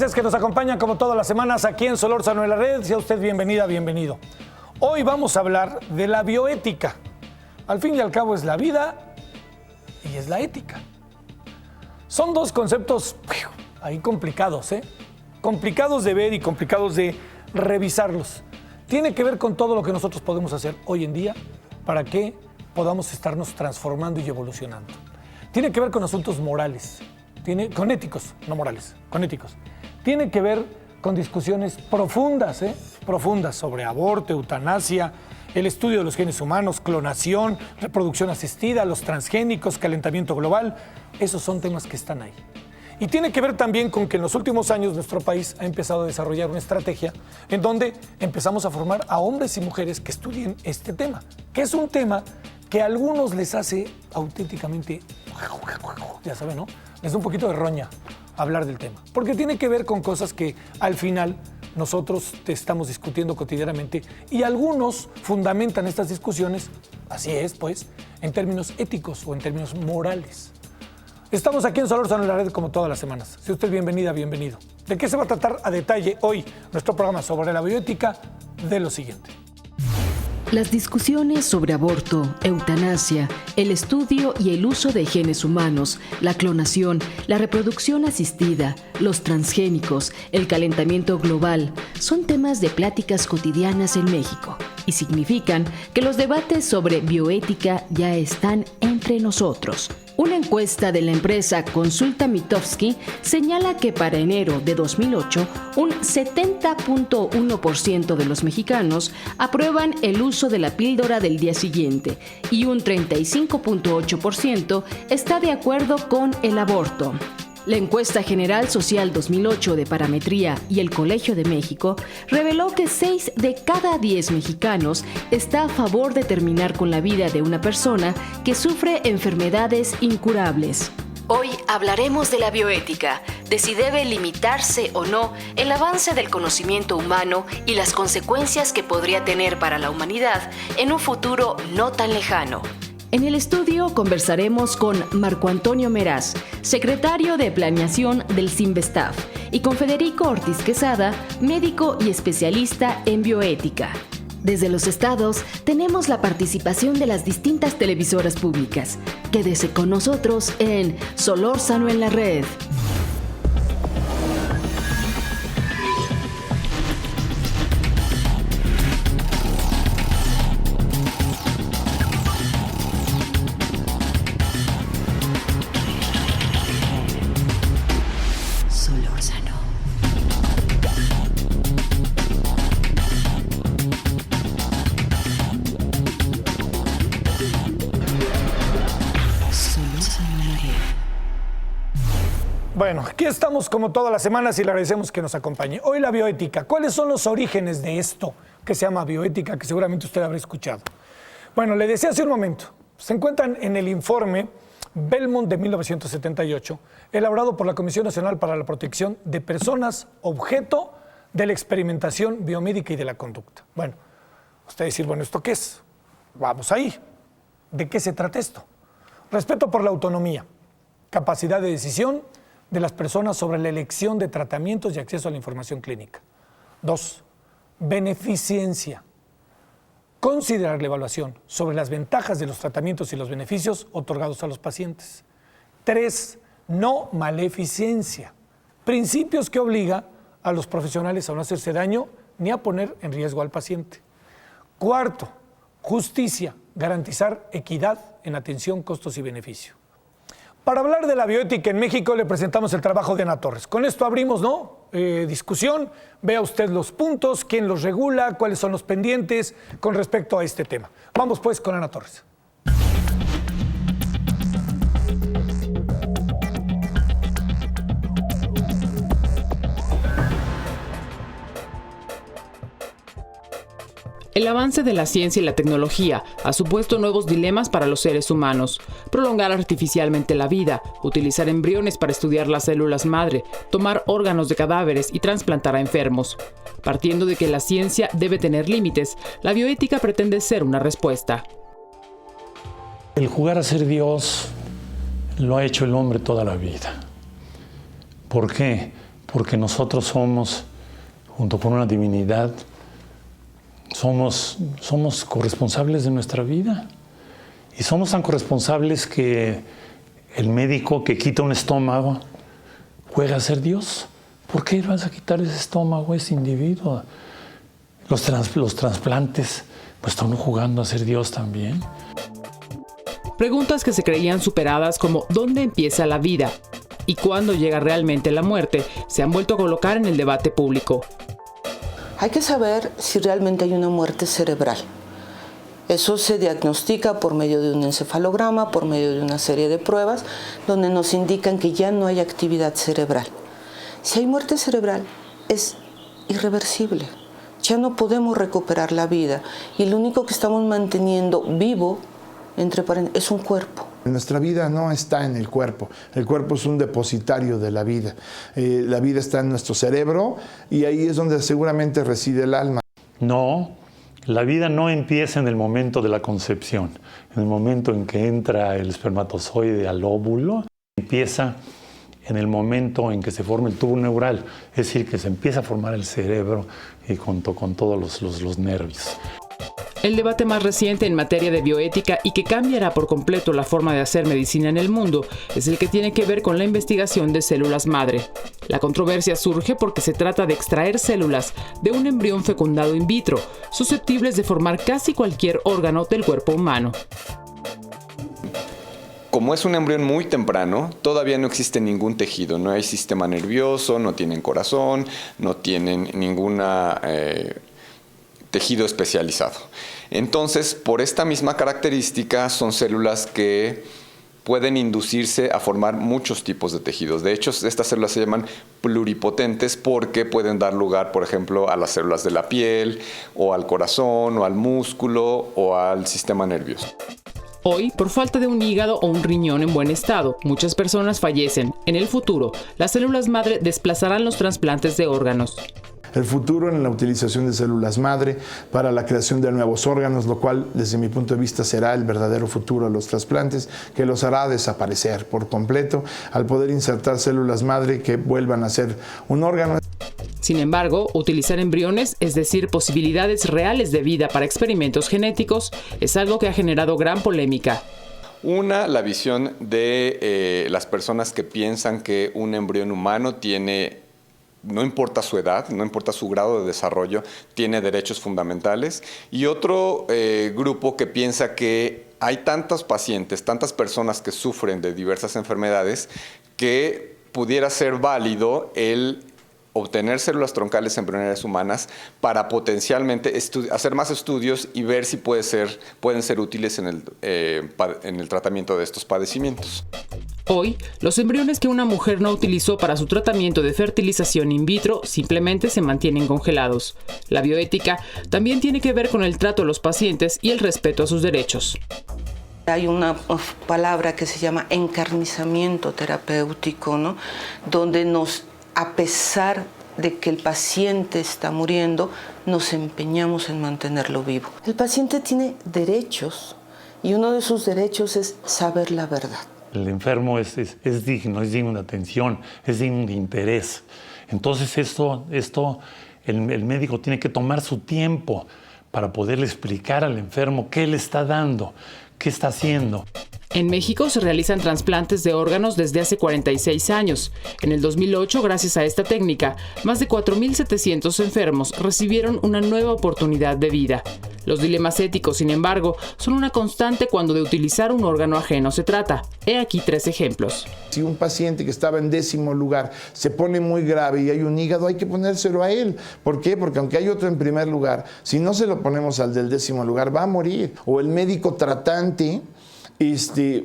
Gracias que nos acompañan como todas las semanas aquí en Solórzano en la Red. Sea usted bienvenida, bienvenido. Hoy vamos a hablar de la bioética. Al fin y al cabo es la vida y es la ética. Son dos conceptos ahí complicados, complicados de ver y complicados de revisarlos. Tiene que ver con todo lo que nosotros podemos hacer hoy en día para que podamos estarnos transformando y evolucionando. Tiene que ver con asuntos morales, con éticos, no morales, con éticos. Tiene que ver con discusiones profundas, profundas sobre aborto, eutanasia, el estudio de los genes humanos, clonación, reproducción asistida, los transgénicos, calentamiento global. Esos son temas que están ahí. Y tiene que ver también con que en los últimos años nuestro país ha empezado a desarrollar una estrategia en donde empezamos a formar a hombres y mujeres que estudien este tema, que es un tema que a algunos les hace auténticamente, ya saben, ¿no? Les da un poquito de roña hablar del tema, porque tiene que ver con cosas que al final nosotros te estamos discutiendo cotidianamente y algunos fundamentan estas discusiones, así es, pues, en términos éticos o en términos morales. Estamos aquí en Solórzano en la Red como todas las semanas. Si usted es bienvenida, bienvenido. ¿De qué se va a tratar a detalle hoy nuestro programa sobre la bioética? De lo siguiente. Las discusiones sobre aborto, eutanasia, el estudio y el uso de genes humanos, la clonación, la reproducción asistida, los transgénicos, el calentamiento global, son temas de pláticas cotidianas en México y significan que los debates sobre bioética ya están entre nosotros. Una encuesta de la empresa Consulta Mitofsky señala que para enero de 2008, un 70.1% de los mexicanos aprueban el uso de la píldora del día siguiente y un 35.8% está de acuerdo con el aborto. La encuesta general social 2008 de Parametría y el Colegio de México reveló que 6 de cada 10 mexicanos está a favor de terminar con la vida de una persona que sufre enfermedades incurables. Hoy hablaremos de la bioética, de si debe limitarse o no el avance del conocimiento humano y las consecuencias que podría tener para la humanidad en un futuro no tan lejano. En el estudio conversaremos con Marco Antonio Meraz, secretario de Planeación del Cinvestav, y con Federico Ortiz Quesada, médico y especialista en bioética. Desde los estados tenemos la participación de las distintas televisoras públicas. Quédese con nosotros en Solórzano en la Red. Bueno, aquí estamos como todas las semanas y le agradecemos que nos acompañe. Hoy la bioética. ¿Cuáles son los orígenes de esto que se llama bioética, que seguramente usted habrá escuchado? Bueno, le decía hace un momento, se encuentran en el informe Belmont de 1978, elaborado por la Comisión Nacional para la Protección de Personas objeto de la experimentación biomédica y de la conducta. Bueno, usted decir, bueno, ¿esto qué es? Vamos ahí. ¿De qué se trata esto? Respeto por la autonomía, capacidad de decisión de las personas sobre la elección de tratamientos y acceso a la información clínica. 2. Beneficencia. Considerar la evaluación sobre las ventajas de los tratamientos y los beneficios otorgados a los pacientes. 3. No maleficencia. Principios que obliga a los profesionales a no hacerse daño ni a poner en riesgo al paciente. 4. Justicia. Garantizar equidad en atención, costos y beneficio. Para hablar de la bioética en México le presentamos el trabajo de Ana Torres. Con esto abrimos, discusión. Vea usted los puntos, quién los regula, cuáles son los pendientes con respecto a este tema. Vamos pues con Ana Torres. El avance de la ciencia y la tecnología ha supuesto nuevos dilemas para los seres humanos. Prolongar artificialmente la vida, utilizar embriones para estudiar las células madre, tomar órganos de cadáveres y trasplantar a enfermos. Partiendo de que la ciencia debe tener límites, la bioética pretende ser una respuesta. El jugar a ser Dios lo ha hecho el hombre toda la vida. ¿Por qué? porque nosotros somos, junto con una divinidad, somos corresponsables de nuestra vida. Y somos tan corresponsables que el médico que quita un estómago juega a ser Dios. ¿Por qué vas a quitar ese estómago a ese individuo? Los trasplantes pues están jugando a ser Dios también. Preguntas que se creían superadas como ¿dónde empieza la vida? Y ¿cuándo llega realmente la muerte? Se han vuelto a colocar en el debate público. Hay que saber si realmente hay una muerte cerebral. Eso se diagnostica por medio de un encefalograma, por medio de una serie de pruebas, donde nos indican que ya no hay actividad cerebral. Si hay muerte cerebral, es irreversible. Ya no podemos recuperar la vida y lo único que estamos manteniendo vivo, entre paréntesis, es un cuerpo. Nuestra vida no está en el cuerpo es un depositario de la vida. La vida está en nuestro cerebro y ahí es donde seguramente reside el alma. No, la vida no empieza en el momento de la concepción, en el momento en que entra el espermatozoide al óvulo, empieza en el momento en que se forma el tubo neural, es decir, que se empieza a formar el cerebro y con todos los nervios. El debate más reciente en materia de bioética y que cambiará por completo la forma de hacer medicina en el mundo es el que tiene que ver con la investigación de células madre. La controversia surge porque se trata de extraer células de un embrión fecundado in vitro, susceptibles de formar casi cualquier órgano del cuerpo humano. Como es un embrión muy temprano, todavía no existe ningún tejido, no hay sistema nervioso, no tienen corazón, no tienen ninguna tejido especializado. Entonces, por esta misma característica, son células que pueden inducirse a formar muchos tipos de tejidos. De hecho, estas células se llaman pluripotentes porque pueden dar lugar, por ejemplo, a las células de la piel, o al corazón, o al músculo, o al sistema nervioso. Hoy, por falta de un hígado o un riñón en buen estado, muchas personas fallecen. En el futuro, las células madre desplazarán los trasplantes de órganos. El futuro en la utilización de células madre para la creación de nuevos órganos, lo cual desde mi punto de vista será el verdadero futuro de los trasplantes, que los hará desaparecer por completo al poder insertar células madre que vuelvan a ser un órgano. Sin embargo, utilizar embriones, es decir, posibilidades reales de vida para experimentos genéticos, es algo que ha generado gran polémica. Una, la visión de las personas que piensan que un embrión humano tiene, no importa su edad, no importa su grado de desarrollo, tiene derechos fundamentales. Y otro grupo que piensa que hay tantos pacientes, tantas personas que sufren de diversas enfermedades, que pudiera ser válido el obtener células troncales embrionarias humanas para potencialmente hacer más estudios y ver si pueden ser útiles en el tratamiento de estos padecimientos. Hoy, los embriones que una mujer no utilizó para su tratamiento de fertilización in vitro simplemente se mantienen congelados. La bioética también tiene que ver con el trato a los pacientes y el respeto a sus derechos. Hay una palabra que se llama encarnizamiento terapéutico, ¿no? Donde a pesar de que el paciente está muriendo, nos empeñamos en mantenerlo vivo. El paciente tiene derechos y uno de sus derechos es saber la verdad. El enfermo es digno de atención, es digno de interés. Entonces el médico tiene que tomar su tiempo para poderle explicar al enfermo qué le está dando, qué está haciendo. En México se realizan trasplantes de órganos desde hace 46 años. En el 2008, gracias a esta técnica, más de 4.700 enfermos recibieron una nueva oportunidad de vida. Los dilemas éticos, sin embargo, son una constante cuando de utilizar un órgano ajeno se trata. He aquí 3 ejemplos. Si un paciente que estaba en 10º lugar se pone muy grave y hay un hígado, hay que ponérselo a él. ¿Por qué? Porque aunque hay otro en primer lugar, si no se lo ponemos al del 10º lugar, va a morir. O el médico tratante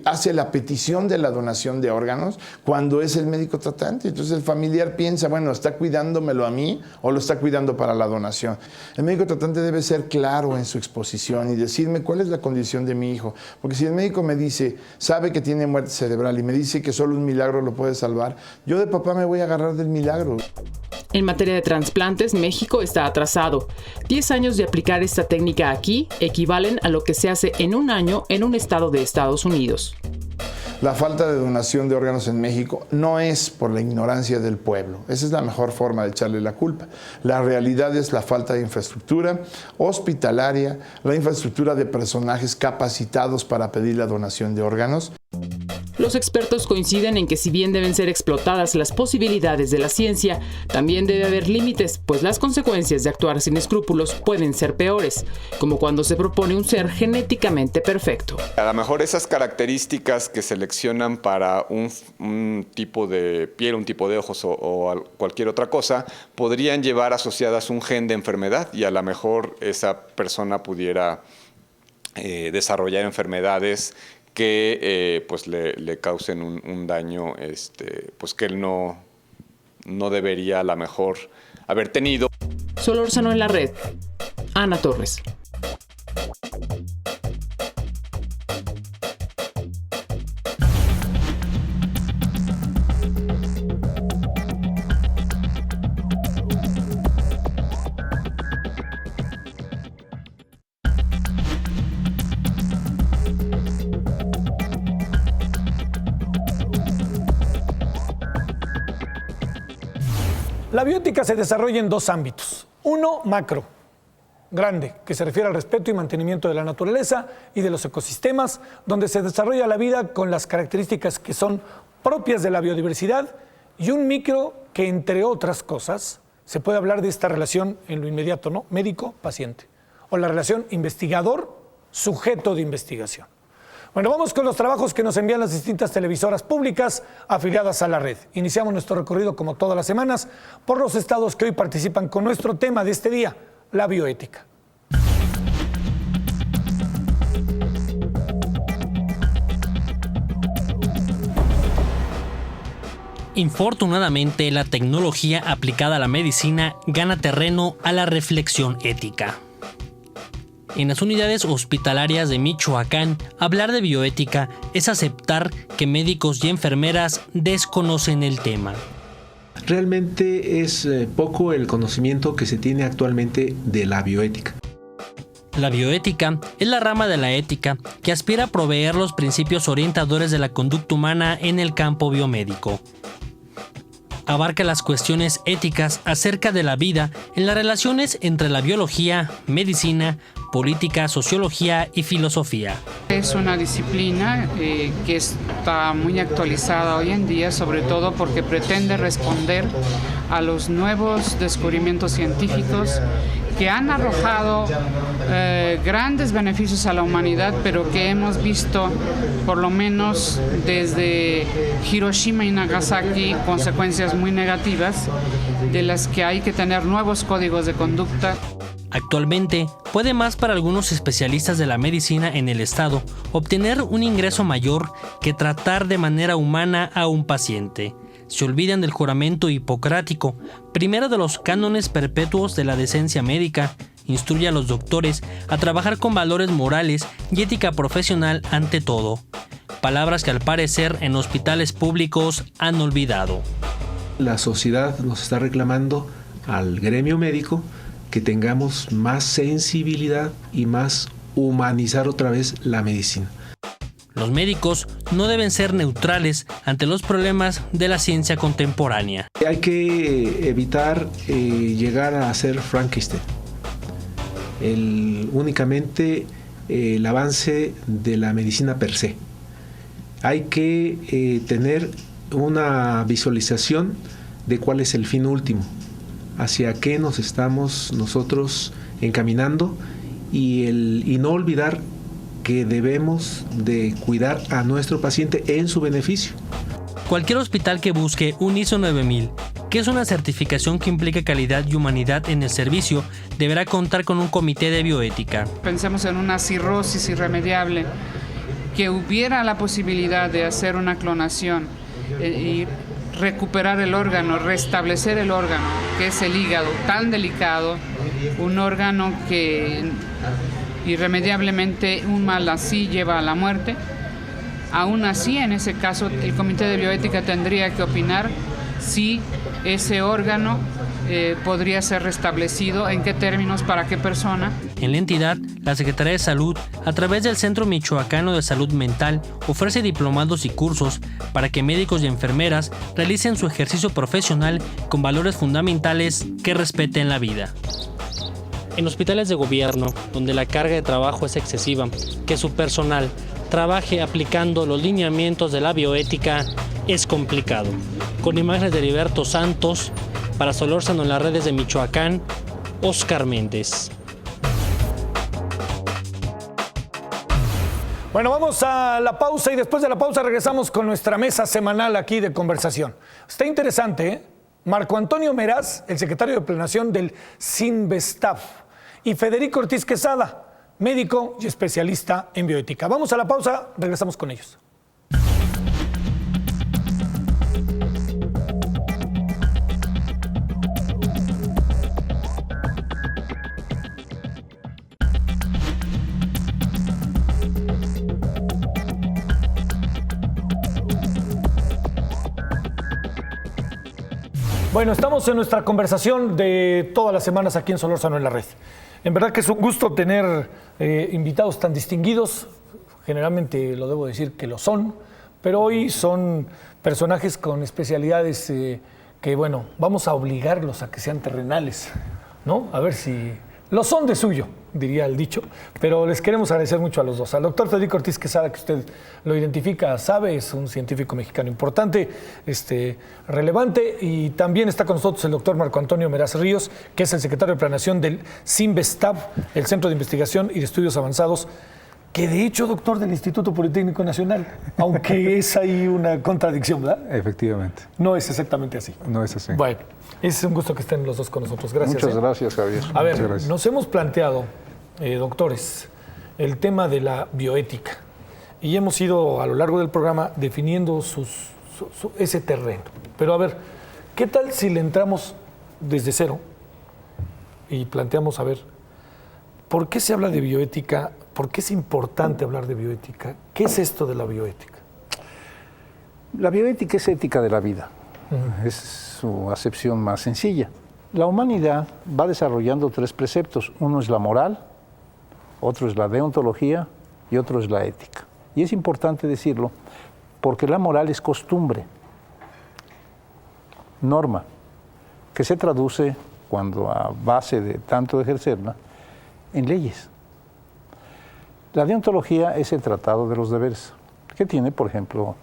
hace la petición de la donación de órganos cuando es el médico tratante. Entonces el familiar piensa, bueno, ¿está cuidándomelo a mí o lo está cuidando para la donación? El médico tratante debe ser claro en su exposición y decirme cuál es la condición de mi hijo. Porque si el médico me dice, sabe que tiene muerte cerebral y me dice que solo un milagro lo puede salvar, yo de papá me voy a agarrar del milagro. En materia de trasplantes, México está atrasado. 10 años de aplicar esta técnica aquí equivalen a lo que se hace en un año en un estado de Estados Unidos. la falta de donación de órganos en México no es por la ignorancia del pueblo. Esa es la mejor forma de echarle la culpa. La realidad es la falta de infraestructura hospitalaria, la infraestructura de personajes capacitados para pedir la donación de órganos. Los expertos coinciden en que si bien deben ser explotadas las posibilidades de la ciencia, también debe haber límites, pues las consecuencias de actuar sin escrúpulos pueden ser peores, como cuando se propone un ser genéticamente perfecto. A lo mejor esas características que seleccionan para un tipo de piel, un tipo de ojos o cualquier otra cosa, podrían llevar asociadas un gen de enfermedad y a lo mejor esa persona pudiera desarrollar enfermedades que pues le causen un daño pues que él no debería a lo mejor haber tenido. Solórzano en la red. Ana Torres. La bioética se desarrolla en dos ámbitos. Uno, macro, grande, que se refiere al respeto y mantenimiento de la naturaleza y de los ecosistemas, donde se desarrolla la vida con las características que son propias de la biodiversidad, y un micro que, entre otras cosas, se puede hablar de esta relación en lo inmediato, ¿no? Médico-paciente, o la relación investigador-sujeto de investigación. Bueno, vamos con los trabajos que nos envían las distintas televisoras públicas afiliadas a la red. Iniciamos nuestro recorrido, como todas las semanas, por los estados que hoy participan con nuestro tema de este día, la bioética. Infortunadamente, la tecnología aplicada a la medicina gana terreno a la reflexión ética. En las unidades hospitalarias de Michoacán, hablar de bioética es aceptar que médicos y enfermeras desconocen el tema. Realmente es poco el conocimiento que se tiene actualmente de la bioética. La bioética es la rama de la ética que aspira a proveer los principios orientadores de la conducta humana en el campo biomédico. Abarca las cuestiones éticas acerca de la vida en las relaciones entre la biología, medicina, política, sociología y filosofía. Es una disciplina que está muy actualizada hoy en día, sobre todo porque pretende responder a los nuevos descubrimientos científicos que han arrojado grandes beneficios a la humanidad, pero que hemos visto, por lo menos desde Hiroshima y Nagasaki, consecuencias muy negativas, de las que hay que tener nuevos códigos de conducta. Actualmente, puede más para algunos especialistas de la medicina en el estado obtener un ingreso mayor que tratar de manera humana a un paciente. Se olvidan del juramento hipocrático, primero de los cánones perpetuos de la decencia médica, instruye a los doctores a trabajar con valores morales y ética profesional ante todo. Palabras que al parecer en hospitales públicos han olvidado. La sociedad nos está reclamando al gremio médico que tengamos más sensibilidad y más humanizar otra vez la medicina. Los médicos no deben ser neutrales ante los problemas de la ciencia contemporánea. Hay que evitar llegar a ser Frankenstein. Únicamente el avance de la medicina per se. Hay que tener una visualización de cuál es el fin último, hacia qué nos estamos nosotros encaminando y no olvidar que debemos de cuidar a nuestro paciente en su beneficio. Cualquier hospital que busque un ISO 9000, que es una certificación que implica calidad y humanidad en el servicio, deberá contar con un comité de bioética. Pensemos en una cirrosis irremediable, que hubiera la posibilidad de hacer una clonación y recuperar el órgano, restablecer el órgano, que es el hígado, tan delicado, un órgano que irremediablemente un mal así lleva a la muerte. Aún así, en ese caso, el Comité de Bioética tendría que opinar si ese órgano podría ser restablecido, en qué términos, para qué persona. En la entidad, la Secretaría de Salud, a través del Centro Michoacano de Salud Mental, ofrece diplomados y cursos para que médicos y enfermeras realicen su ejercicio profesional con valores fundamentales que respeten la vida. En hospitales de gobierno, donde la carga de trabajo es excesiva, que su personal trabaje aplicando los lineamientos de la bioética es complicado. Con imágenes de Heriberto Santos, para Solórzano en las redes de Michoacán, Oscar Méndez. Bueno, vamos a la pausa y después de la pausa regresamos con nuestra mesa semanal aquí de conversación. Está interesante, ¿eh? Marco Antonio Meraz, el secretario de Planeación del Sinvestav, y Federico Ortiz Quesada, médico y especialista en bioética. Vamos a la pausa, regresamos con ellos. Bueno, estamos en nuestra conversación de todas las semanas aquí en Solórzano en la Red. En verdad que es un gusto tener invitados tan distinguidos. Generalmente lo debo decir que lo son, pero hoy son personajes con especialidades que, bueno, vamos a obligarlos a que sean terrenales, ¿no? A ver si lo son de suyo, diría el dicho. Pero les queremos agradecer mucho a los dos. Al doctor Federico Ortiz Quesada, que usted lo identifica, sabe, es un científico mexicano importante, relevante, y también está con nosotros el doctor Marco Antonio Meraz Ríos, que es el secretario de Planeación del Sinvestav, el Centro de Investigación y de Estudios Avanzados, que de hecho, doctor, del Instituto Politécnico Nacional, aunque es ahí una contradicción, ¿verdad? Efectivamente. No es exactamente así. No es así. Bueno, es un gusto que estén los dos con nosotros. Gracias. Muchas gracias, Javier. A ver, Muchas gracias. nos hemos planteado, doctores, el tema de la bioética y hemos ido a lo largo del programa definiendo ese terreno. Pero a ver, ¿qué tal si le entramos desde cero y planteamos, a ver, ¿por qué se habla de bioética? ¿Por qué es importante hablar de bioética? ¿Qué es esto de la bioética? La bioética es ética de la vida. Es su acepción más sencilla. La humanidad va desarrollando tres preceptos. Uno es la moral, otro es la deontología y otro es la ética. Y es importante decirlo porque la moral es costumbre, norma, que se traduce, cuando a base de tanto ejercerla, en leyes. La deontología es el tratado de los deberes, que tiene, por ejemplo,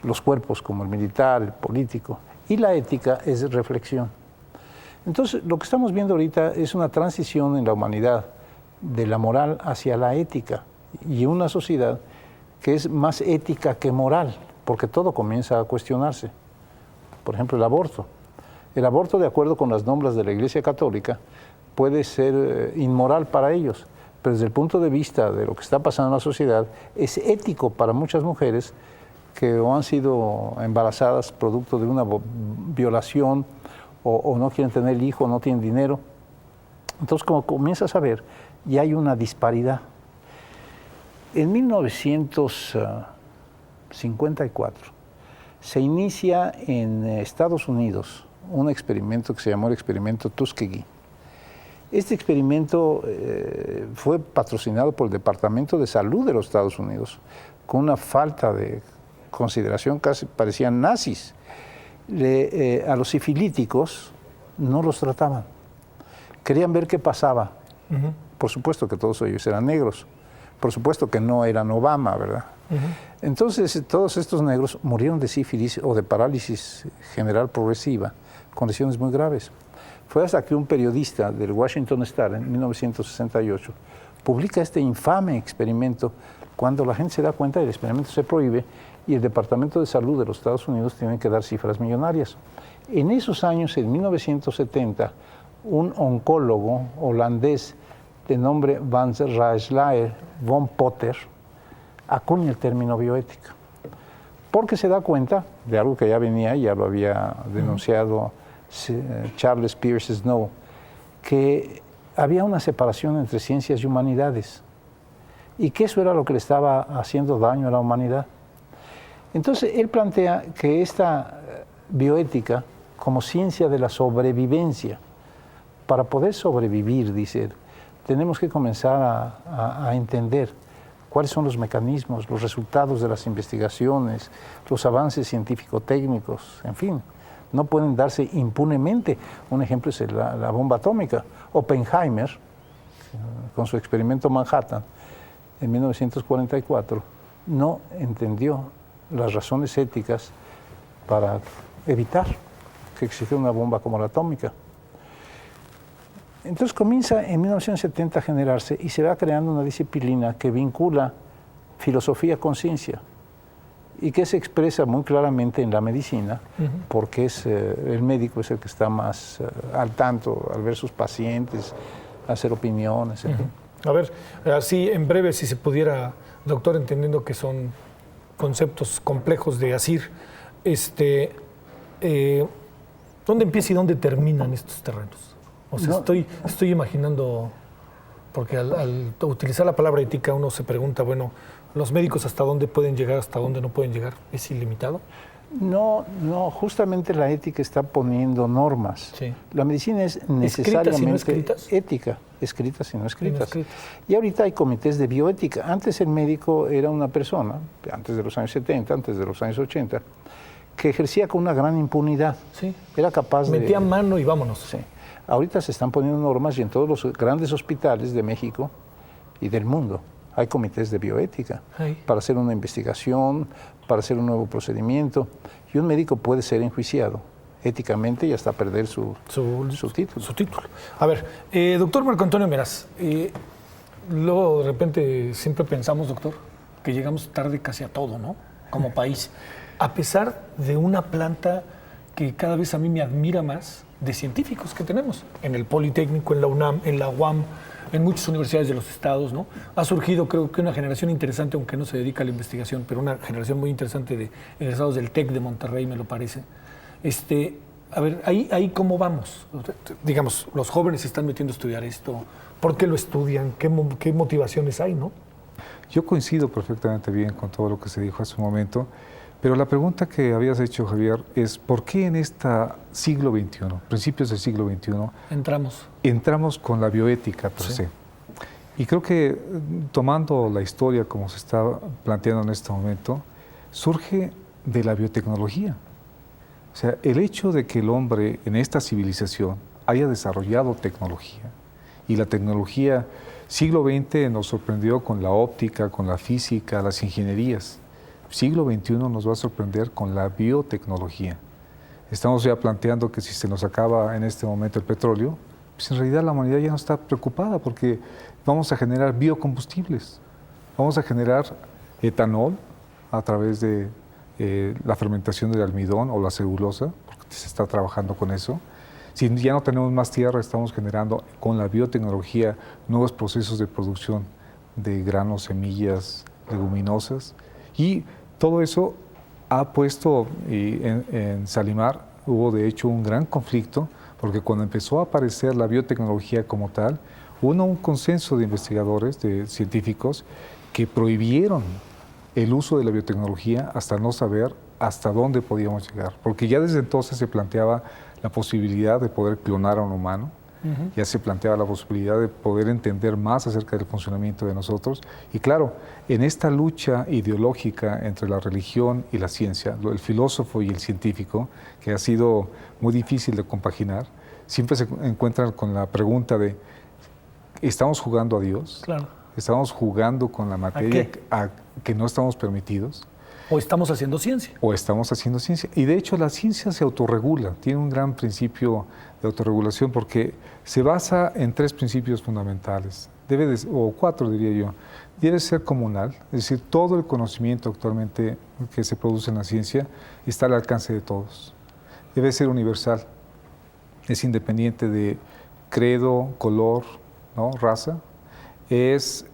los cuerpos como el militar, el político, y la ética es reflexión. Entonces, lo que estamos viendo ahorita es una transición en la humanidad de la moral hacia la ética, y una sociedad que es más ética que moral, porque todo comienza a cuestionarse. Por ejemplo, el aborto. El aborto, de acuerdo con las normas de la Iglesia Católica, puede ser inmoral para ellos, pero desde el punto de vista de lo que está pasando en la sociedad, es ético para muchas mujeres que o han sido embarazadas producto de una violación o no quieren tener el hijo, no tienen dinero. Entonces, como comienzas a ver, ya hay una disparidad. En 1954 se inicia en Estados Unidos un experimento que se llamó el experimento Tuskegee. Este experimento fue patrocinado por el Departamento de Salud de los Estados Unidos, con una falta de consideración, casi parecían nazis. A los sifilíticos no los trataban. Querían ver qué pasaba. Por supuesto que todos ellos eran negros. Por supuesto que no eran Obama, ¿verdad? Entonces, todos estos negros murieron de sífilis o de parálisis general progresiva, con lesiones muy graves. Fue hasta que un periodista del Washington Star en 1968 publica este infame experimento, cuando la gente se da cuenta del experimento se prohíbe y el Departamento de Salud de los Estados Unidos tiene que dar cifras millonarias. En esos años, en 1970, un oncólogo holandés de nombre Van Rensselaer von Potter acuña el término bioética, porque se da cuenta de algo que ya venía, ya lo había denunciado Charles Peirce Snow, que había una separación entre ciencias y humanidades y que eso era lo que le estaba haciendo daño a la humanidad. Entonces él plantea que esta bioética, como ciencia de la sobrevivencia, para poder sobrevivir, dice él, tenemos que comenzar a entender cuáles son los mecanismos, los resultados de las investigaciones, los avances científico-técnicos, en fin, no pueden darse impunemente. Un ejemplo es la bomba atómica. Oppenheimer, con su experimento Manhattan, en 1944, no entendió las razones éticas para evitar que existiera una bomba como la atómica. Entonces comienza en 1970 a generarse y se va creando una disciplina que vincula filosofía con ciencia y que se expresa muy claramente en la medicina, porque el médico es el que está más al tanto al ver sus pacientes, hacer opiniones. En fin. A ver, así en breve, si se pudiera, doctor, entendiendo que son conceptos complejos de asir, ¿dónde empieza y dónde terminan estos terrenos? O sea, estoy imaginando, porque al utilizar la palabra ética uno se pregunta, bueno, ¿los médicos hasta dónde pueden llegar, hasta dónde no pueden llegar? ¿Es ilimitado? No, justamente la ética está poniendo normas. Sí. La medicina es necesariamente ética, escritas y no escritas. Y ahorita hay comités de bioética. Antes el médico era una persona, antes de los años 70, antes de los años 80, que ejercía con una gran impunidad. Sí. Era capaz Metía mano y vámonos. Sí. Ahorita se están poniendo normas y en todos los grandes hospitales de México y del mundo hay comités de bioética para hacer una investigación, para hacer un nuevo procedimiento. Y un médico puede ser enjuiciado éticamente y hasta perder su título. A ver, doctor Marco Antonio Meraz, luego de repente siempre pensamos, doctor, que llegamos tarde casi a todo, ¿no? Como país. A pesar de una planta que cada vez a mí me admira más, de científicos que tenemos en el Politécnico, en la UNAM, en la UAM, en muchas universidades de los estados, ¿no? Ha surgido, creo que una generación interesante, aunque no se dedica a la investigación, pero una generación muy interesante de egresados del TEC de Monterrey, me lo parece. A ver, ahí cómo vamos. Digamos, los jóvenes se están metiendo a estudiar esto. ¿Por qué lo estudian? ¿Qué motivaciones hay, no? Yo coincido perfectamente bien con todo lo que se dijo hace un momento. Pero la pregunta que habías hecho, Javier, es ¿por qué en este siglo XXI, principios del siglo XXI, entramos con la bioética per se? Y creo que tomando la historia como se está planteando en este momento, surge de la biotecnología. O sea, el hecho de que el hombre en esta civilización haya desarrollado tecnología, y la tecnología siglo XX nos sorprendió con la óptica, con la física, las ingenierías. Siglo XXI nos va a sorprender con la biotecnología. Estamos ya planteando que si se nos acaba en este momento el petróleo, pues en realidad la humanidad ya no está preocupada porque vamos a generar biocombustibles. Vamos a generar etanol a través de la fermentación del almidón o la celulosa, porque se está trabajando con eso. Si ya no tenemos más tierra, estamos generando con la biotecnología nuevos procesos de producción de granos, semillas, leguminosas. Y todo eso ha puesto en Salimar, hubo de hecho un gran conflicto, porque cuando empezó a aparecer la biotecnología como tal, hubo un consenso de investigadores, de científicos, que prohibieron el uso de la biotecnología hasta no saber hasta dónde podíamos llegar. Porque ya desde entonces se planteaba la posibilidad de poder clonar a un humano, ya se planteaba la posibilidad de poder entender más acerca del funcionamiento de nosotros. Y claro, en esta lucha ideológica entre la religión y la ciencia, el filósofo y el científico, que ha sido muy difícil de compaginar, siempre se encuentran con la pregunta de, ¿estamos jugando a Dios? Claro. ¿Estamos jugando con la materia a que no estamos permitidos? ¿O estamos haciendo ciencia? O estamos haciendo ciencia. Y de hecho la ciencia se autorregula, tiene un gran principio de autorregulación porque se basa en 3 principios fundamentales, o 4 diría yo. Debe ser comunal, es decir, todo el conocimiento actualmente que se produce en la ciencia está al alcance de todos. Debe ser universal, es independiente de credo, color, ¿no? Raza, es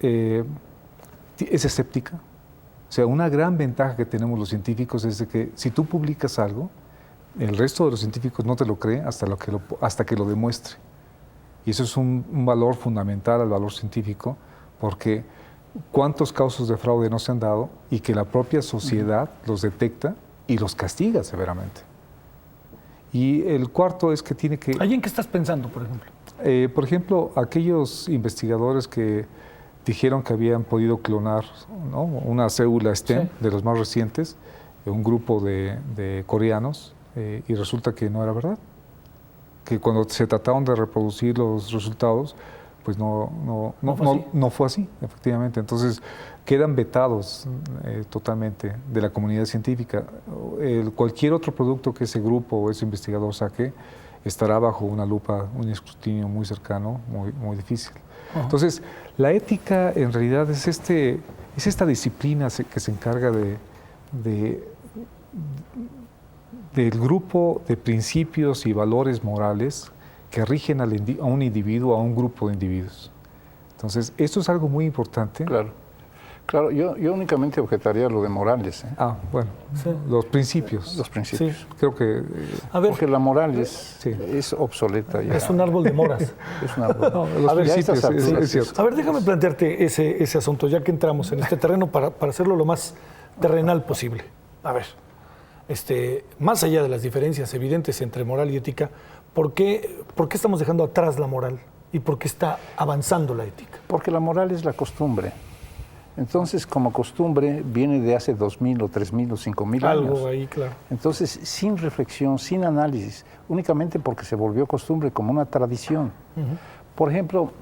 escéptica. O sea, una gran ventaja que tenemos los científicos es de que si tú publicas algo, el resto de los científicos no te lo cree hasta que lo demuestre. Y eso es un valor fundamental al valor científico, porque cuántos casos de fraude no se han dado y que la propia sociedad los detecta y los castiga severamente. Y el cuarto es que tiene que... ¿Ahí en qué estás pensando, por ejemplo? Por ejemplo, aquellos investigadores que dijeron que habían podido clonar, ¿no?, una célula STEM de los más recientes, un grupo de coreanos, y resulta que no era verdad. Que cuando se trataron de reproducir los resultados, pues no fue así, efectivamente. Entonces, quedan vetados totalmente de la comunidad científica. Cualquier otro producto que ese grupo o ese investigador saque estará bajo una lupa, un escrutinio muy cercano, muy difícil. Entonces, la ética en realidad es esta disciplina que se encarga del grupo de principios y valores morales que rigen a un individuo, a un grupo de individuos. Entonces, esto es algo muy importante. Claro, yo únicamente objetaría lo de morales. Bueno, los principios. Los principios. Sí, creo que... porque la moral es obsoleta ya. Es un árbol de moras. Es un árbol. Los principios, es cierto. A ver, déjame plantearte ese asunto, ya que entramos en este terreno para hacerlo lo más terrenal posible. A ver, más allá de las diferencias evidentes entre moral y ética, ¿por qué estamos dejando atrás la moral? ¿Y por qué está avanzando la ética? Porque la moral es la costumbre. Entonces, como costumbre, viene de hace 2.000 o 3.000 o 5.000 años. Algo ahí, claro. Entonces, sin reflexión, sin análisis, únicamente porque se volvió costumbre como una tradición. Por ejemplo,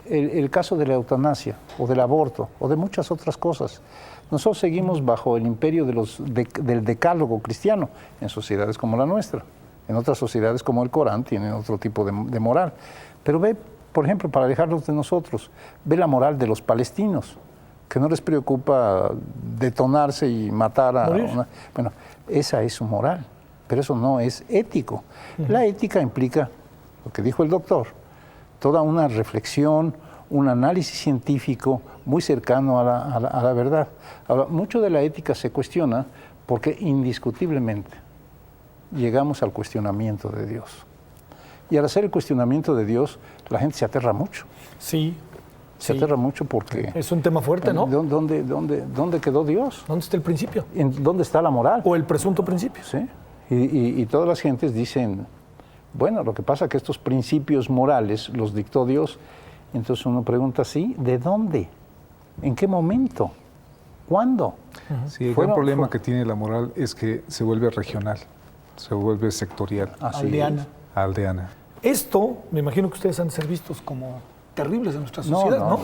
el caso de la eutanasia, o del aborto, o de muchas otras cosas. Nosotros seguimos bajo el imperio del decálogo cristiano en sociedades como la nuestra. En otras sociedades como el Corán tienen otro tipo de moral. Pero ve, por ejemplo, para alejarnos de nosotros, ve la moral de los palestinos, que no les preocupa detonarse y matar a una... Bueno, esa es su moral, pero eso no es ético. La ética implica, lo que dijo el doctor, toda una reflexión, un análisis científico muy cercano a la verdad. Ahora, mucho de la ética se cuestiona porque indiscutiblemente llegamos al cuestionamiento de Dios. Y al hacer el cuestionamiento de Dios, la gente se aterra mucho. Sí. Se aterra mucho porque... Es un tema fuerte, ¿no? ¿Dónde quedó Dios? ¿Dónde está el principio? ¿Dónde está la moral? O el presunto principio. Sí. Y todas las gentes dicen, bueno, lo que pasa es que estos principios morales los dictó Dios. Entonces uno pregunta, ¿sí? ¿De dónde? ¿En qué momento? ¿Cuándo? Sí, el gran problema que tiene la moral es que se vuelve regional, se vuelve sectorial. Aldeana. Esto, me imagino que ustedes han de ser vistos como terribles en nuestra sociedad, ¿no?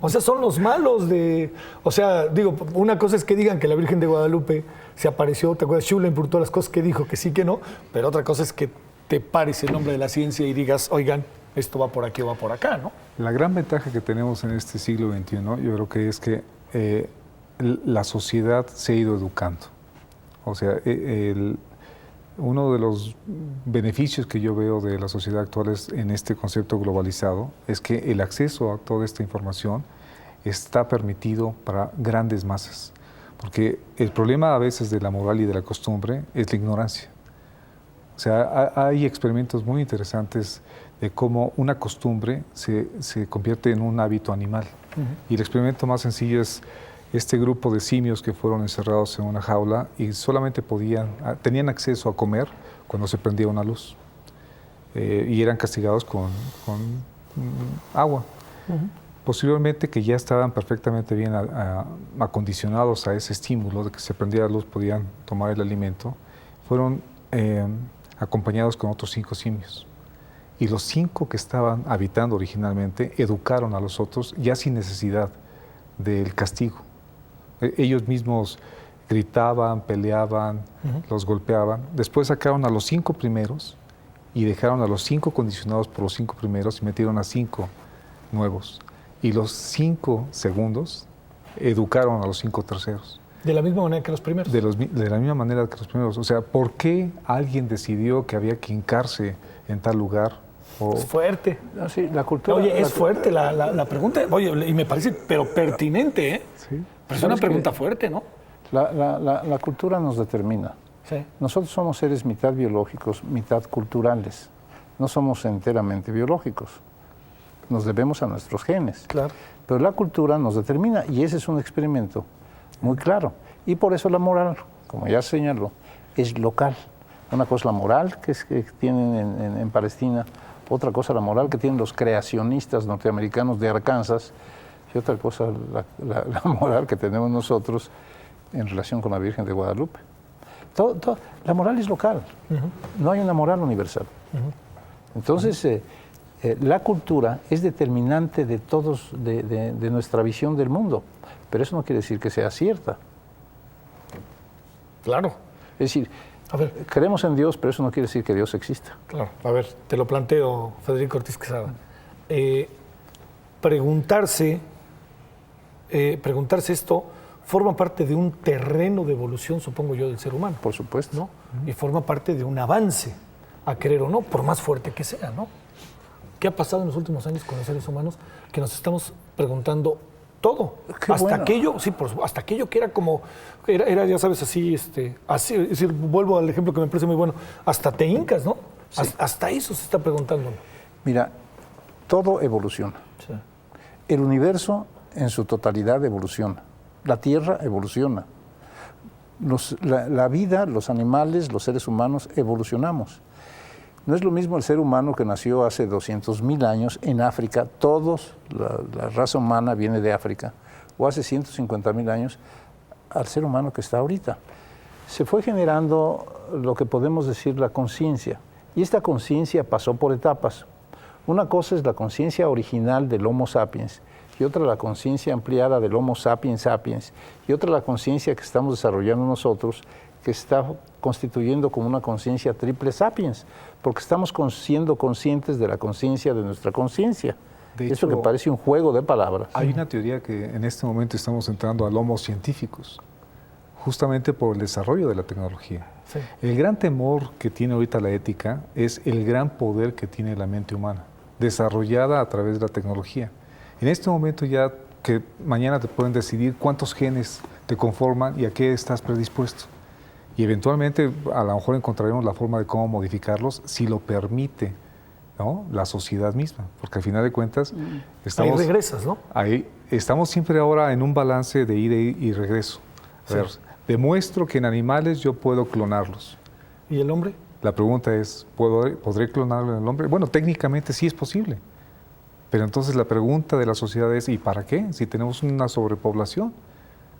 O sea, son los malos de... O sea, digo, una cosa es que digan que la Virgen de Guadalupe se apareció, ¿te acuerdas? Schulen por todas las cosas que dijo, que sí, que no, pero otra cosa es que te pares el nombre de la ciencia y digas, oigan, esto va por aquí o va por acá, ¿no? La gran ventaja que tenemos en este siglo XXI, yo creo que es que la sociedad se ha ido educando. O sea, uno de los beneficios que yo veo de la sociedad actual en este concepto globalizado es que el acceso a toda esta información está permitido para grandes masas. Porque el problema a veces de la moral y de la costumbre es la ignorancia. O sea, hay experimentos muy interesantes de cómo una costumbre se convierte en un hábito animal. Y el experimento más sencillo es este grupo de simios que fueron encerrados en una jaula y solamente tenían acceso a comer cuando se prendía una luz. Y eran castigados con agua. Posiblemente que ya estaban perfectamente bien acondicionados a ese estímulo de que se prendía la luz, podían tomar el alimento, fueron acompañados con otros 5 simios. Y los 5 que estaban habitando originalmente educaron a los otros ya sin necesidad del castigo. Ellos mismos gritaban, peleaban, los golpeaban. Después sacaron a los 5 primeros y dejaron a los 5 condicionados por los 5 primeros y metieron a 5 nuevos. Y los 5 segundos educaron a los 5 terceros. ¿De la misma manera que los primeros? De la misma manera que los primeros. O sea, ¿por qué alguien decidió que había que hincarse en tal lugar? Es fuerte. No, sí, la cultura... Oye, es fuerte la pregunta. Oye, y me parece, pero pertinente, ¿eh? Sí. Pero es una pregunta fuerte, ¿no? La cultura nos determina. Sí. Nosotros somos seres mitad biológicos, mitad culturales. No somos enteramente biológicos. Nos debemos a nuestros genes. Claro. Pero la cultura nos determina y ese es un experimento muy claro. Y por eso la moral, como ya señaló, es local. Una cosa es la moral que tienen en Palestina, otra cosa la moral que tienen los creacionistas norteamericanos de Arkansas, y otra cosa la moral que tenemos nosotros en relación con la Virgen de Guadalupe. La moral es local, no hay una moral universal. Entonces, la cultura es determinante de todos, de nuestra visión del mundo, pero eso no quiere decir que sea cierta. Claro. Es decir, creemos en Dios, pero eso no quiere decir que Dios exista. Claro. A ver, te lo planteo, Federico Ortiz Quesada. Preguntarse esto forma parte de un terreno de evolución, supongo yo, del ser humano. Por supuesto. ¿No? Y forma parte de un avance, a querer o no, por más fuerte que sea, ¿no? ¿Qué ha pasado en los últimos años con los seres humanos? Que nos estamos preguntando todo. Hasta aquello, hasta aquello que era como, era ya sabes, así, es decir, vuelvo al ejemplo que me parece muy bueno, hasta te hincas, ¿no? Sí. Hasta eso se está preguntando. Mira, todo evoluciona. Sí. El universo en su totalidad evoluciona. La Tierra evoluciona. La vida, los animales, los seres humanos evolucionamos. No es lo mismo el ser humano que nació hace 200.000 años en África, la raza humana viene de África, o hace 150.000 años, al ser humano que está ahorita. Se fue generando lo que podemos decir la conciencia, y esta conciencia pasó por etapas. Una cosa es la conciencia original del Homo sapiens, y otra la conciencia ampliada del Homo sapiens sapiens, y otra la conciencia que estamos desarrollando nosotros, que está constituyendo como una conciencia triple sapiens, porque estamos siendo conscientes de la conciencia de nuestra conciencia. Eso que parece un juego de palabras. Hay una teoría que en este momento estamos entrando al Homo científicos, justamente por el desarrollo de la tecnología. Sí. El gran temor que tiene ahorita la ética es el gran poder que tiene la mente humana, desarrollada a través de la tecnología. En este momento ya que mañana te pueden decidir cuántos genes te conforman y a qué estás predispuesto. Y eventualmente a lo mejor encontraremos la forma de cómo modificarlos si lo permite, ¿no?, la sociedad misma, porque al final de cuentas estamos... Ahí regresas, ¿no? Ahí estamos siempre ahora en un balance de ida y regreso. A ver, demuestro que en animales yo puedo clonarlos. ¿Y el hombre? La pregunta es, ¿podré clonarlo en el hombre? Bueno, técnicamente sí es posible, pero entonces la pregunta de la sociedad es, ¿y para qué? Si tenemos una sobrepoblación,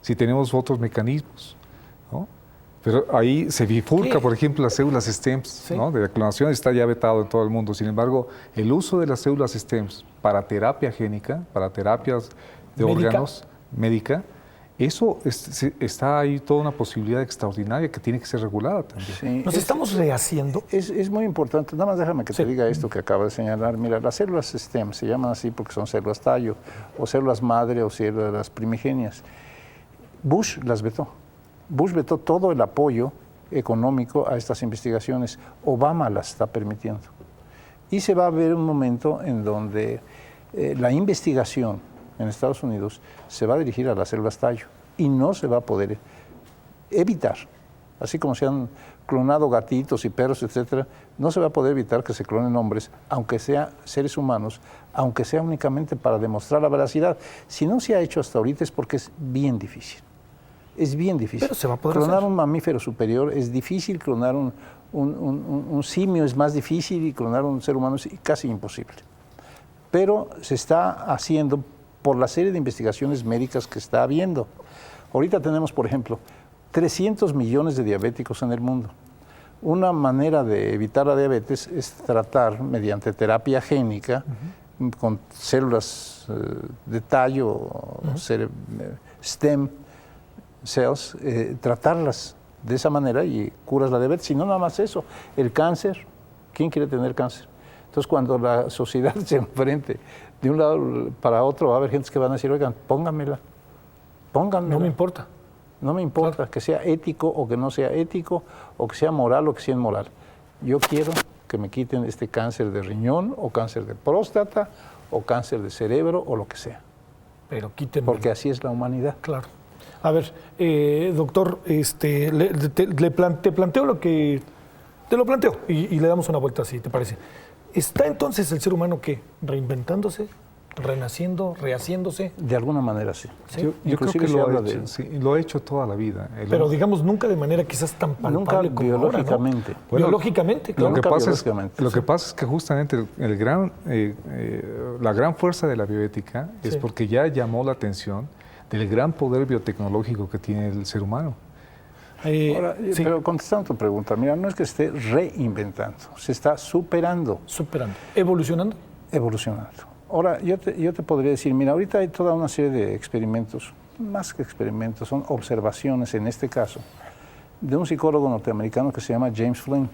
si tenemos otros mecanismos, ¿no? Pero ahí se bifurca, por ejemplo, las células STEMs, ¿no?, de la clonación está ya vetado en todo el mundo. Sin embargo, el uso de las células STEMs para terapia génica, para terapias de órganos, médica, eso está ahí toda una posibilidad extraordinaria que tiene que ser regulada también. Sí. ¿Nos estamos rehaciendo? Es muy importante. Nada más déjame que te diga esto que acaba de señalar. Mira, las células STEM se llaman así porque son células tallo, o células madre, o células primigenias. Bush las vetó. Bush vetó todo el apoyo económico a estas investigaciones. Obama las está permitiendo. Y se va a ver un momento en donde la investigación en Estados Unidos se va a dirigir a las células tallo y no se va a poder evitar. Así como se han clonado gatitos y perros, etcétera, no se va a poder evitar que se clonen hombres, aunque sean seres humanos, aunque sea únicamente para demostrar la veracidad. Si no se ha hecho hasta ahorita es porque es bien difícil. Es bien difícil. Pero se va a poder clonar hacer. Un mamífero superior es difícil, clonar un simio es más difícil y clonar un ser humano es casi imposible. Pero se está haciendo por la serie de investigaciones médicas que está habiendo. Ahorita tenemos, por ejemplo, 300 millones de diabéticos en el mundo. Una manera de evitar la diabetes es tratar mediante terapia génica con células de tallo, STEM cells, tratarlas de esa manera y curas la diabetes. Y no nada más eso, el cáncer. ¿Quién quiere tener cáncer? Entonces, cuando la sociedad se enfrente de un lado para otro, va a haber gente que van a decir, oigan, pónganmela. No me importa. No me importa, claro, que sea ético o que no sea ético, o que sea moral o que sea inmoral. Yo quiero que me quiten este cáncer de riñón, o cáncer de próstata, o cáncer de cerebro, o lo que sea. Pero quítenme. Porque así es la humanidad. Claro. A ver, doctor, te planteo lo que... Te lo planteo y le damos una vuelta así, ¿te parece? ¿Está entonces el ser humano qué? ¿Reinventándose? renaciendo, rehaciéndose. De alguna manera sí. Yo creo que lo ha hecho toda la vida. Pero digamos nunca de manera quizás tan palpable nunca como biológicamente. Ahora, ¿no? Bueno, biológicamente, claro. Lo que pasa es que justamente la gran fuerza de la bioética es porque ya llamó la atención del gran poder biotecnológico que tiene el ser humano. Ahora, pero contestando tu pregunta, mira, no es que esté reinventando, se está superando. Superando. ¿Evolucionando? Evolucionando. Ahora, yo te podría decir, mira, ahorita hay toda una serie de experimentos, más que experimentos, son observaciones en este caso, de un psicólogo norteamericano que se llama James Flynn.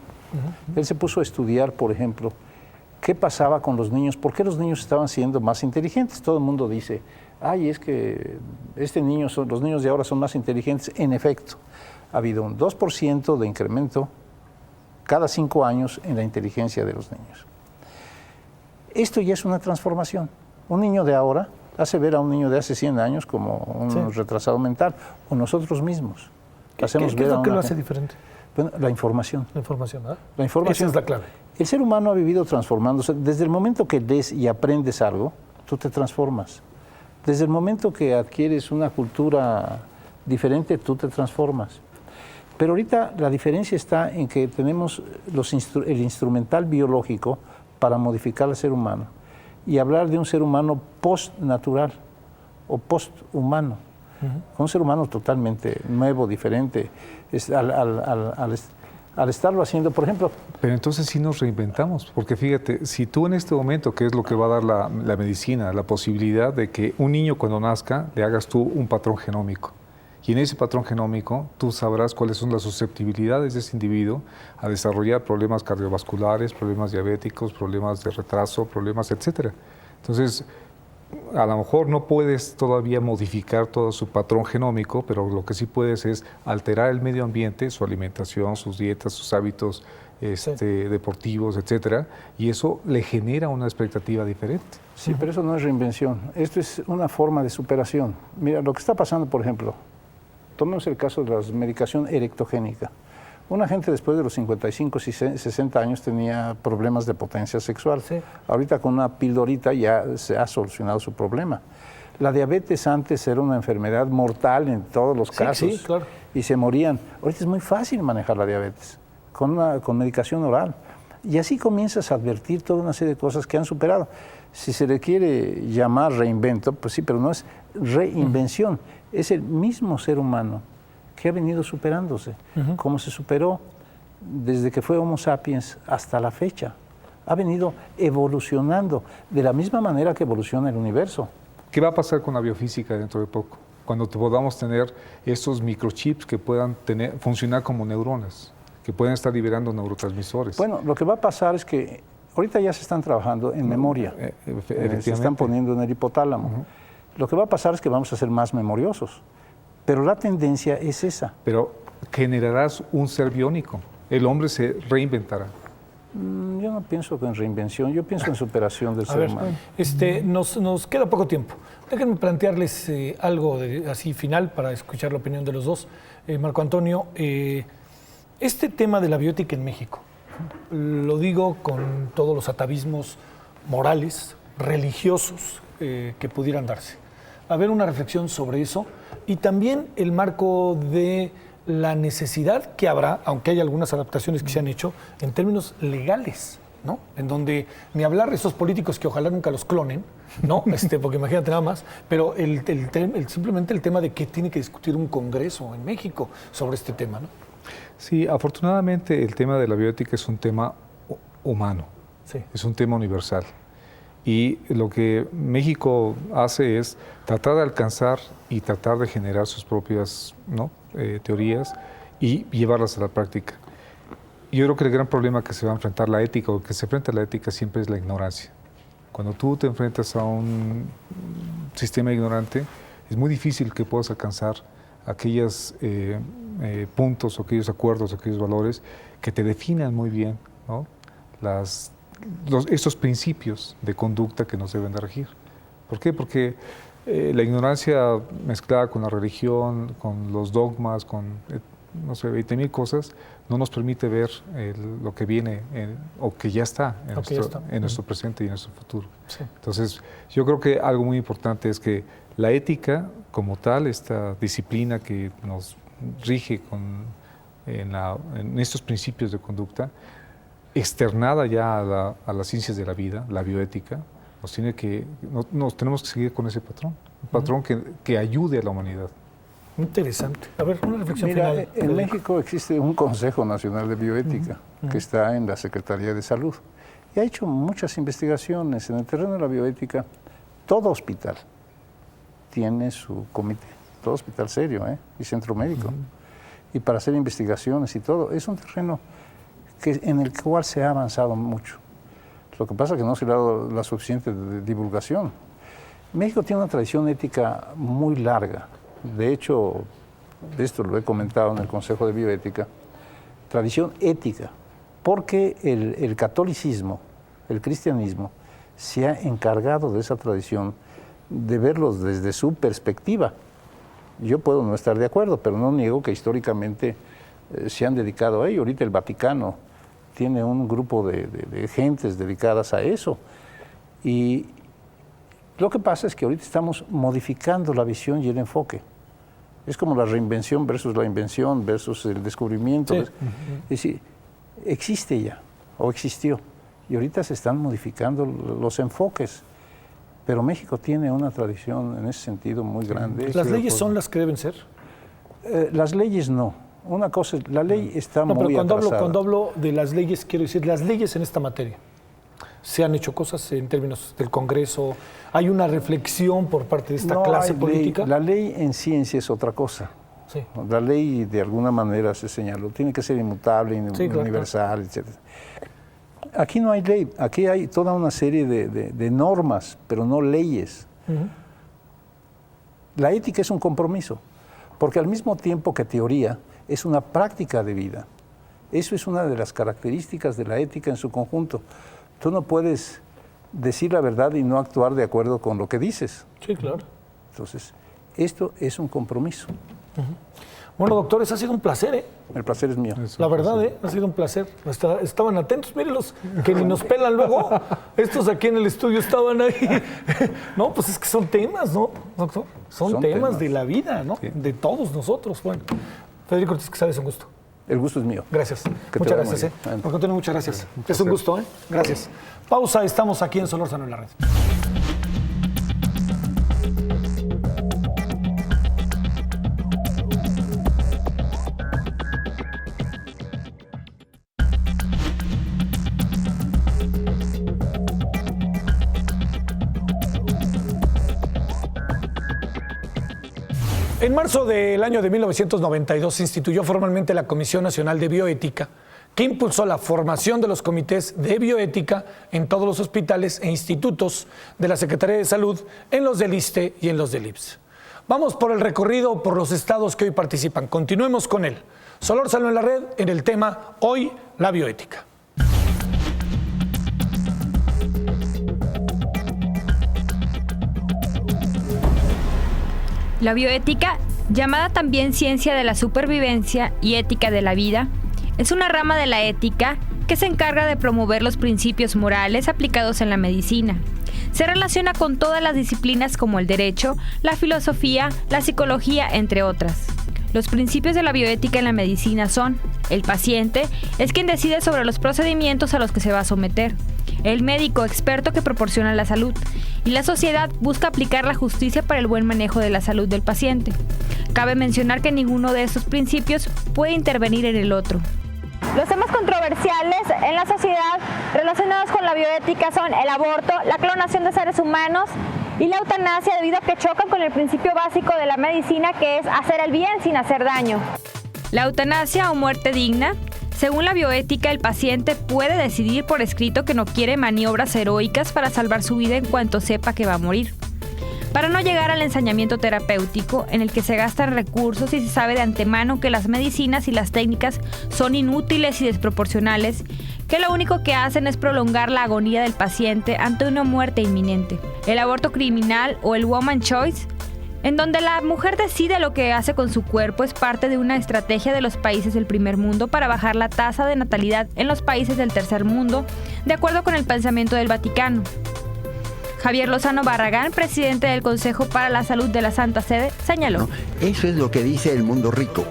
Él se puso a estudiar, por ejemplo, qué pasaba con los niños, por qué los niños estaban siendo más inteligentes. Todo el mundo dice, ay, es que los niños de ahora son más inteligentes. En efecto, ha habido un 2% de incremento cada 5 años en la inteligencia de los niños. Esto ya es una transformación. Un niño de ahora hace ver a un niño de hace 100 años como un retrasado mental, o nosotros mismos. ¿Qué es lo que lo hace diferente? Bueno, la información. La información, ¿verdad? La información. Esa es la clave. El ser humano ha vivido transformándose. Desde el momento que lees y aprendes algo, tú te transformas. Desde el momento que adquieres una cultura diferente, tú te transformas. Pero ahorita la diferencia está en que tenemos el instrumental biológico para modificar al ser humano y hablar de un ser humano post-natural o post-humano. Un ser humano totalmente nuevo, diferente, al estarlo haciendo, por ejemplo. Pero entonces sí nos reinventamos, porque fíjate, si tú en este momento, que es lo que va a dar la medicina, la posibilidad de que un niño cuando nazca le hagas tú un patrón genómico, y en ese patrón genómico tú sabrás cuáles son las susceptibilidades de ese individuo a desarrollar problemas cardiovasculares, problemas diabéticos, problemas de retraso, problemas, etcétera. Entonces, a lo mejor no puedes todavía modificar todo su patrón genómico, pero lo que sí puedes es alterar el medio ambiente, su alimentación, sus dietas, sus hábitos deportivos, etcétera, y eso le genera una expectativa diferente. Sí, pero eso no es reinvención. Esto es una forma de superación. Mira, lo que está pasando, por ejemplo, tomemos el caso de la medicación erectogénica. Una gente después de los 55, 60 años tenía problemas de potencia sexual. Sí. Ahorita con una pildorita ya se ha solucionado su problema. La diabetes antes era una enfermedad mortal en todos los casos. Sí, claro. Y se morían. Ahorita es muy fácil manejar la diabetes con medicación oral. Y así comienzas a advertir toda una serie de cosas que han superado. Si se le quiere llamar reinvento, pues sí, pero no es reinvención. Es el mismo ser humano que ha venido superándose, como se superó desde que fue Homo sapiens hasta la fecha. Ha venido evolucionando de la misma manera que evoluciona el universo. ¿Qué va a pasar con la biofísica dentro de poco? Cuando podamos tener estos microchips que puedan funcionar como neuronas, que puedan estar liberando neurotransmisores. Bueno, lo que va a pasar es que ahorita ya se están trabajando en memoria, se están poniendo en el hipotálamo. Lo que va a pasar es que vamos a ser más memoriosos. Pero la tendencia es esa. Pero generarás un ser biónico. El hombre se reinventará. Yo no pienso en reinvención, yo pienso en superación del ser humano. Nos queda poco tiempo. Déjenme plantearles algo así final para escuchar la opinión de los dos. Marco Antonio, este tema de la bioética en México, lo digo con todos los atavismos morales, religiosos que pudieran darse. A ver una reflexión sobre eso y también el marco de la necesidad que habrá, aunque hay algunas adaptaciones que se han hecho, en términos legales, ¿no? En donde ni hablar de esos políticos que ojalá nunca los clonen, ¿no? Porque imagínate nada más, pero simplemente el tema de que tiene que discutir un congreso en México sobre este tema, ¿no? Sí, afortunadamente el tema de la bioética es un tema humano, es un tema universal. Y lo que México hace es tratar de alcanzar y tratar de generar sus propias teorías y llevarlas a la práctica. Yo creo que el gran problema que se va a enfrentar la ética o que se enfrenta a la ética siempre es la ignorancia. Cuando tú te enfrentas a un sistema ignorante, es muy difícil que puedas alcanzar aquellos puntos, aquellos acuerdos, aquellos valores que te definan muy bien, ¿no? Estos principios de conducta que nos deben de regir. ¿Por qué? Porque la ignorancia mezclada con la religión, con los dogmas, con no sé, 20,000 cosas, no nos permite ver lo que viene o que ya está en nuestro presente y en nuestro futuro. Sí. Entonces, yo creo que algo muy importante es que la ética como tal, esta disciplina que nos rige en estos principios de conducta, externada ya a las ciencias de la vida, la bioética, nos tenemos que seguir con ese patrón, un patrón que ayude a la humanidad. Interesante. A ver, una reflexión final. En México existe un Consejo Nacional de Bioética que está en la Secretaría de Salud y ha hecho muchas investigaciones en el terreno de la bioética. Todo hospital tiene su comité, todo hospital serio, y centro médico. Y para hacer investigaciones y todo, es un terreno en el cual se ha avanzado mucho. Lo que pasa es que no se le ha dado la suficiente divulgación. México tiene una tradición ética muy larga. De hecho, esto lo he comentado en el Consejo de Bioética, tradición ética, porque el catolicismo, el cristianismo, se ha encargado de esa tradición de verlos desde su perspectiva. Yo puedo no estar de acuerdo, pero no niego que históricamente se han dedicado a ello. Ahorita el Vaticano tiene un grupo de gentes dedicadas a eso. Y lo que pasa es que ahorita estamos modificando la visión y el enfoque. Es como la reinvención versus la invención versus el descubrimiento. Sí. Es decir, existe ya, o existió, y ahorita se están modificando los enfoques. Pero México tiene una tradición en ese sentido muy grande. ¿Las leyes son las que deben ser? Las leyes no. Una cosa, la ley está muy atrasada. Cuando hablo de las leyes, quiero decir las leyes en esta materia. ¿Se han hecho cosas en términos del Congreso? ¿Hay una reflexión por parte de esta clase política? La ley en ciencia es otra cosa. Sí. La ley de alguna manera se señaló, tiene que ser inmutable, universal, etc. Aquí no hay ley, aquí hay toda una serie de normas, pero no leyes. La ética es un compromiso, porque al mismo tiempo que teoría, es una práctica de vida. Eso es una de las características de la ética en su conjunto. Tú no puedes decir la verdad y no actuar de acuerdo con lo que dices. Sí, claro. Entonces, esto es un compromiso. Bueno, doctores, ha sido un placer, El placer es mío. La verdad, ha sido un placer. Estaban atentos, mírenlos, que ni nos pelan luego. Estos aquí en el estudio estaban ahí. No, pues es que son temas, ¿no, doctor? Son temas de la vida, ¿no? Sí. De todos nosotros. Bueno, Federico Ortiz Quesada, es un gusto. El gusto es mío. Gracias. Muchas gracias. Por continuar, muchas gracias. Es un gusto, Gracias. Pausa, estamos aquí en Solórzano en la Red. En marzo del año de 1992 se instituyó formalmente la Comisión Nacional de Bioética, que impulsó la formación de los comités de bioética en todos los hospitales e institutos de la Secretaría de Salud, en los del ISSSTE y en los del IMSS. Vamos por el recorrido por los estados que hoy participan. Continuemos con él. Solórzano en la Red, en el tema Hoy, la bioética. La bioética, llamada también ciencia de la supervivencia y ética de la vida, es una rama de la ética que se encarga de promover los principios morales aplicados en la medicina. Se relaciona con todas las disciplinas como el derecho, la filosofía, la psicología, entre otras. Los principios de la bioética en la medicina son: el paciente es quien decide sobre los procedimientos a los que se va a someter, el médico experto que proporciona la salud, y la sociedad busca aplicar la justicia para el buen manejo de la salud del paciente. Cabe mencionar que ninguno de estos principios puede intervenir en el otro. Los temas controversiales en la sociedad relacionados con la bioética son el aborto, la clonación de seres humanos y la eutanasia, debido a que chocan con el principio básico de la medicina, que es hacer el bien sin hacer daño. La eutanasia o muerte digna. Según la bioética, el paciente puede decidir por escrito que no quiere maniobras heroicas para salvar su vida en cuanto sepa que va a morir. Para no llegar al ensañamiento terapéutico, en el que se gastan recursos y se sabe de antemano que las medicinas y las técnicas son inútiles y desproporcionales, que lo único que hacen es prolongar la agonía del paciente ante una muerte inminente. El aborto criminal o el woman choice, en donde la mujer decide lo que hace con su cuerpo, es parte de una estrategia de los países del primer mundo para bajar la tasa de natalidad en los países del tercer mundo, de acuerdo con el pensamiento del Vaticano. Javier Lozano Barragán, presidente del Consejo para la Salud de la Santa Sede, señaló: Eso es lo que dice el mundo rico.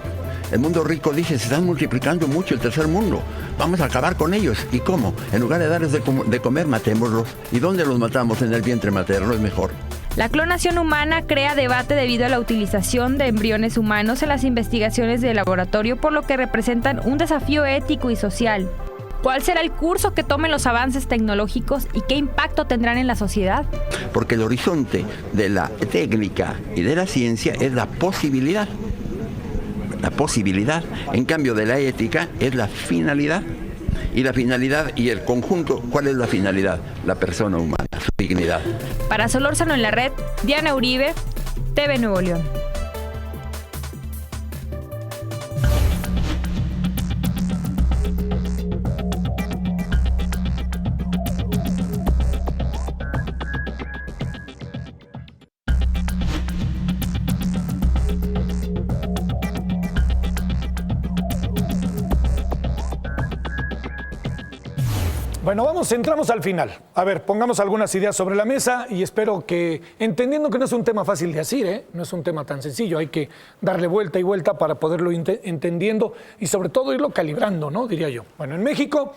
El mundo rico dice, se están multiplicando mucho el tercer mundo, vamos a acabar con ellos. ¿Y cómo? En lugar de darles de comer, matémoslos. ¿Y dónde los matamos? En el vientre materno, es mejor. La clonación humana crea debate debido a la utilización de embriones humanos en las investigaciones de laboratorio, por lo que representan un desafío ético y social. ¿Cuál será el curso que tomen los avances tecnológicos y qué impacto tendrán en la sociedad? Porque el horizonte de la técnica y de la ciencia es la posibilidad. La posibilidad, en cambio de la ética, es la finalidad. Y la finalidad y el conjunto, ¿cuál es la finalidad? La persona humana, su dignidad. Para Solórzano en la Red, Diana Uribe, TV Nuevo León. Bueno, entramos al final. A ver, pongamos algunas ideas sobre la mesa y espero que, entendiendo que no es un tema fácil de decir, no es un tema tan sencillo, hay que darle vuelta y vuelta para poderlo entendiendo y sobre todo irlo calibrando, ¿no? Diría yo. Bueno, en México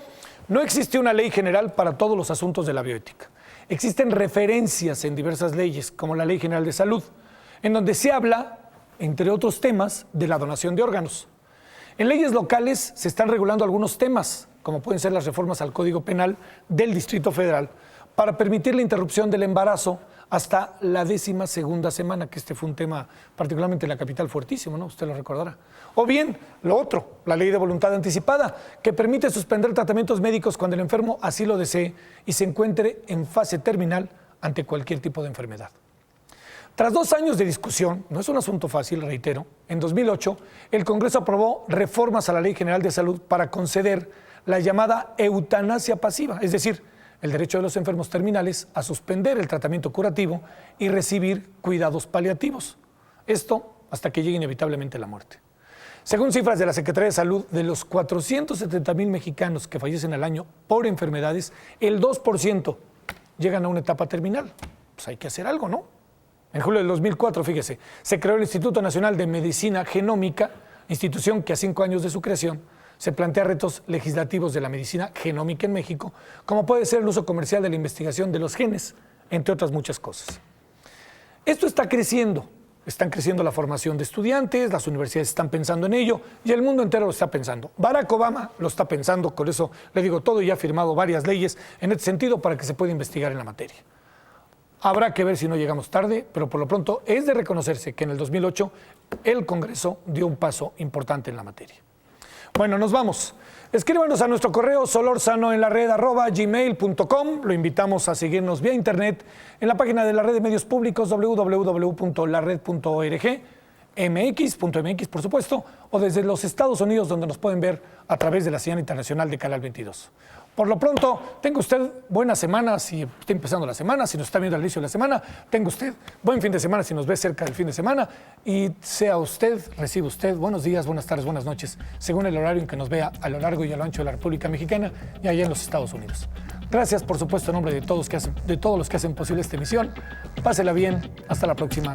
no existe una ley general para todos los asuntos de la bioética. Existen referencias en diversas leyes, como la Ley General de Salud, en donde se habla, entre otros temas, de la donación de órganos. En leyes locales se están regulando algunos temas, como pueden ser las reformas al Código Penal del Distrito Federal, para permitir la interrupción del embarazo hasta la 12ª semana, que este fue un tema particularmente en la capital fuertísimo, ¿no? Usted lo recordará. O bien, lo otro, la ley de voluntad anticipada, que permite suspender tratamientos médicos cuando el enfermo así lo desee y se encuentre en fase terminal ante cualquier tipo de enfermedad. Tras 2 años de discusión, no es un asunto fácil, reitero, en 2008 el Congreso aprobó reformas a la Ley General de Salud para conceder la llamada eutanasia pasiva, es decir, el derecho de los enfermos terminales a suspender el tratamiento curativo y recibir cuidados paliativos. Esto hasta que llegue inevitablemente la muerte. Según cifras de la Secretaría de Salud, de los 470,000 mexicanos que fallecen al año por enfermedades, el 2% llegan a una etapa terminal. Pues hay que hacer algo, ¿no? En julio del 2004, fíjese, se creó el Instituto Nacional de Medicina Genómica, institución que a 5 años de su creación se plantea retos legislativos de la medicina genómica en México, como puede ser el uso comercial de la investigación de los genes, entre otras muchas cosas. Esto está creciendo. Están creciendo la formación de estudiantes, las universidades están pensando en ello y el mundo entero lo está pensando. Barack Obama lo está pensando, con eso le digo todo, y ha firmado varias leyes en este sentido para que se pueda investigar en la materia. Habrá que ver si no llegamos tarde, pero por lo pronto es de reconocerse que en el 2008 el Congreso dio un paso importante en la materia. Bueno, nos vamos. Escríbanos a nuestro correo solorzanoenlared@gmail.com. Lo invitamos a seguirnos vía internet en la página de la red de medios públicos www.lared.org, mx.mx por supuesto, o desde los Estados Unidos, donde nos pueden ver a través de la señal internacional de Canal 22. Por lo pronto, tenga usted buena semana si está empezando la semana, si nos está viendo al inicio de la semana, tenga usted buen fin de semana si nos ve cerca del fin de semana y reciba usted buenos días, buenas tardes, buenas noches, según el horario en que nos vea a lo largo y a lo ancho de la República Mexicana y allá en los Estados Unidos. Gracias, por supuesto, en nombre de todos los que hacen posible esta emisión. Pásela bien, hasta la próxima.